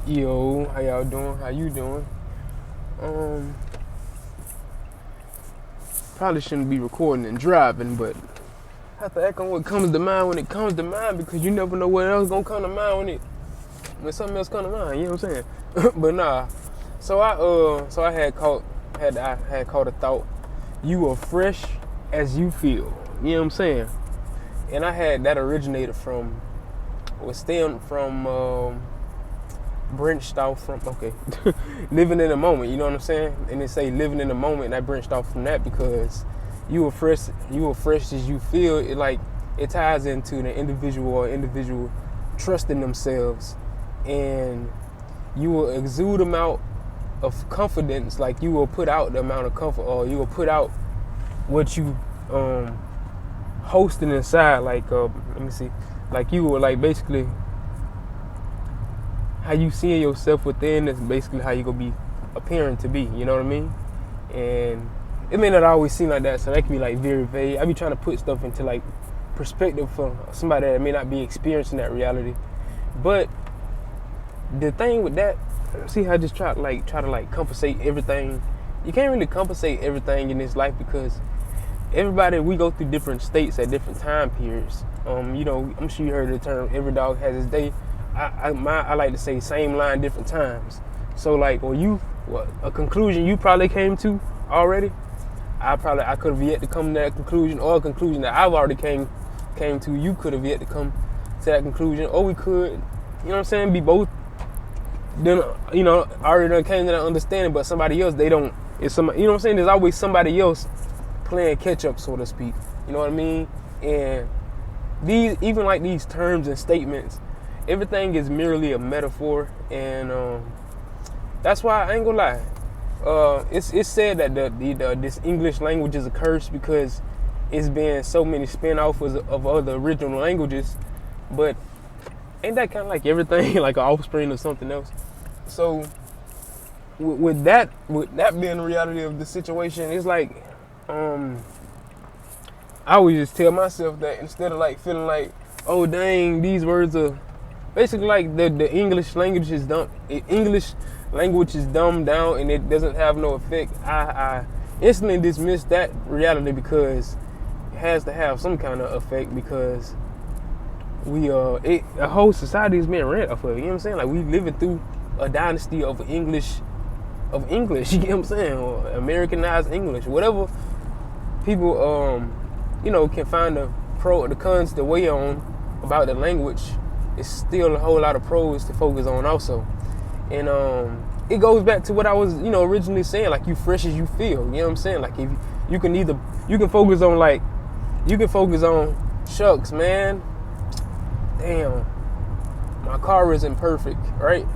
Yo, how y'all doing? How you doing? Um, Probably shouldn't be recording and driving, but I have to act on what comes to mind when it comes to mind because you never know what else gonna come to mind when something else come to mind. You know what I'm saying? But nah. So I had caught a thought. You are fresh as you feel. You know what I'm saying? And I had that originated from was stemmed from. Branched off from living in the moment, you know what I'm saying? And they say living in the moment, and I branched off from that because you were fresh as you feel. It ties into the individual trusting themselves, and you will exude amount of confidence, like you will put out the amount of comfort, or you will put out what you hosting inside, let me see, like you will like basically how you seeing yourself within is basically how you gonna be appearing to be, you know what I mean? And it may not always seem like that, so that can be like very vague. I be trying to put stuff into like perspective for somebody that may not be experiencing that reality. But the thing with that, see how I just try to compensate everything. You can't really compensate everything in this life because we go through different states at different time periods. I'm sure you heard the term "every dog has his day." I like to say same line different times. So like a conclusion you probably came to already, I could have yet to come to that conclusion, or a conclusion that I've already came to, you could have yet to come to that conclusion, or we could, you know what I'm saying, be both then already done came to that understanding, but somebody else they don't. It's somebody, you know what I'm saying, there's always somebody else playing catch up, so to speak. You know what I mean? And these terms and statements, everything is merely a metaphor, and that's why I ain't gonna lie. It's said that this English language is a curse because it's been so many spin-offs of other original languages. But ain't that kind of like everything, like an offspring of something else? So with that being the reality of the situation, it's like I always just tell myself that instead of like feeling like, oh dang, these words are basically like the English language is dumb. English language is dumbed down and it doesn't have no effect. I instantly dismiss that reality because it has to have some kind of effect because a whole society is being ran off of it. You know what I'm saying? Like we living through a dynasty of English. You know what I'm saying? Or Americanized English, whatever people can find the pro or the cons to weigh on about the language. It's still a whole lot of pros to focus on also. And it goes back to what I was, originally saying, like you fresh as you feel. You know what I'm saying? Like if you can focus on shucks, man. Damn, my car isn't perfect, right?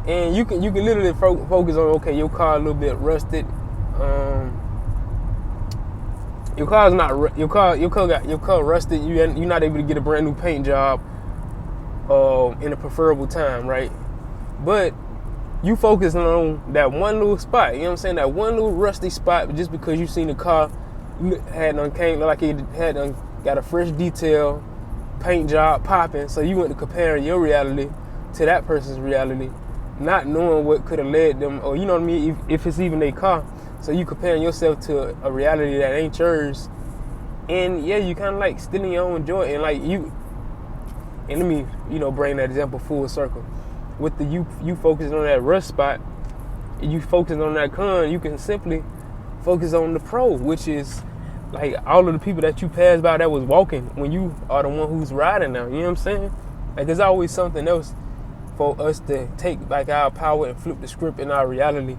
And you can literally focus on, okay, your car a little bit rusted. Your car rusted. You're not able to get a brand new paint job in a preferable time, right? But you focus on that one little spot. You know what I'm saying? That one little rusty spot, just because you seen the car got a fresh detail, paint job popping. So you went to compare your reality to that person's reality, not knowing what could have led them, or you know what I mean, if it's even their car. So you comparing yourself to a reality that ain't yours, and yeah, you kind of like stealing your own joy, and like you. And let me, bring that example full circle. With the you focusing on that rust spot, you focusing on that con, you can simply focus on the pro, which is like all of the people that you passed by that was walking when you are the one who's riding now. You know what I'm saying? Like there's always something else for us to take like our power and flip the script in our reality.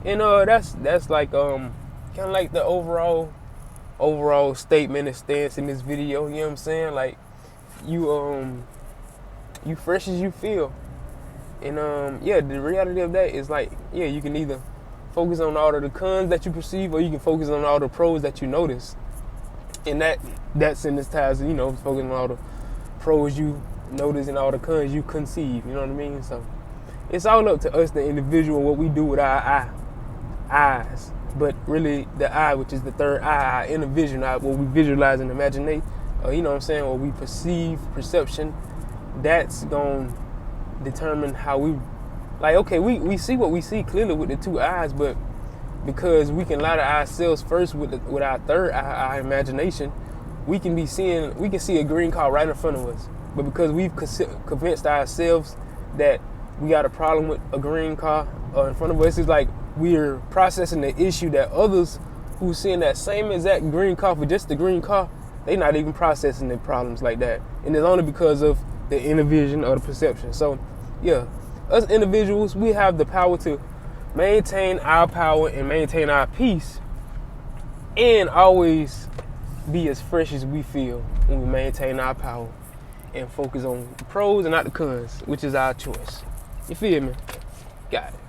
And that's like kind of like the overall statement and stance in this video. You know what I'm saying? Like you fresh as you feel. And the reality of that is like, you can either focus on all of the cons that you perceive, or you can focus on all the pros that you notice. And that sentence ties to, focusing on all the pros you notice and all the cons you conceive. You know what I mean? So it's all up to us, the individual, what we do with our eyes. But really, the eye, which is the third eye, our inner vision, what we visualize and imagine, you know what I'm saying, what we perceive, perception, that's going determine how we, like, okay, we see what we see clearly with the two eyes, but because we can lie to ourselves first with our third eye, our imagination, we can see a green car right in front of us. But because we've convinced ourselves that we got a problem with a green car in front of us, it's like we're processing the issue that others who seeing that same exact green car for just the green car, they not even processing the problems like that. And it's only because of the inner vision or the perception. So yeah, us individuals, we have the power to maintain our power and maintain our peace, and always be as fresh as we feel when we maintain our power and focus on the pros and not the cons, which is our choice. You feel me? Got it.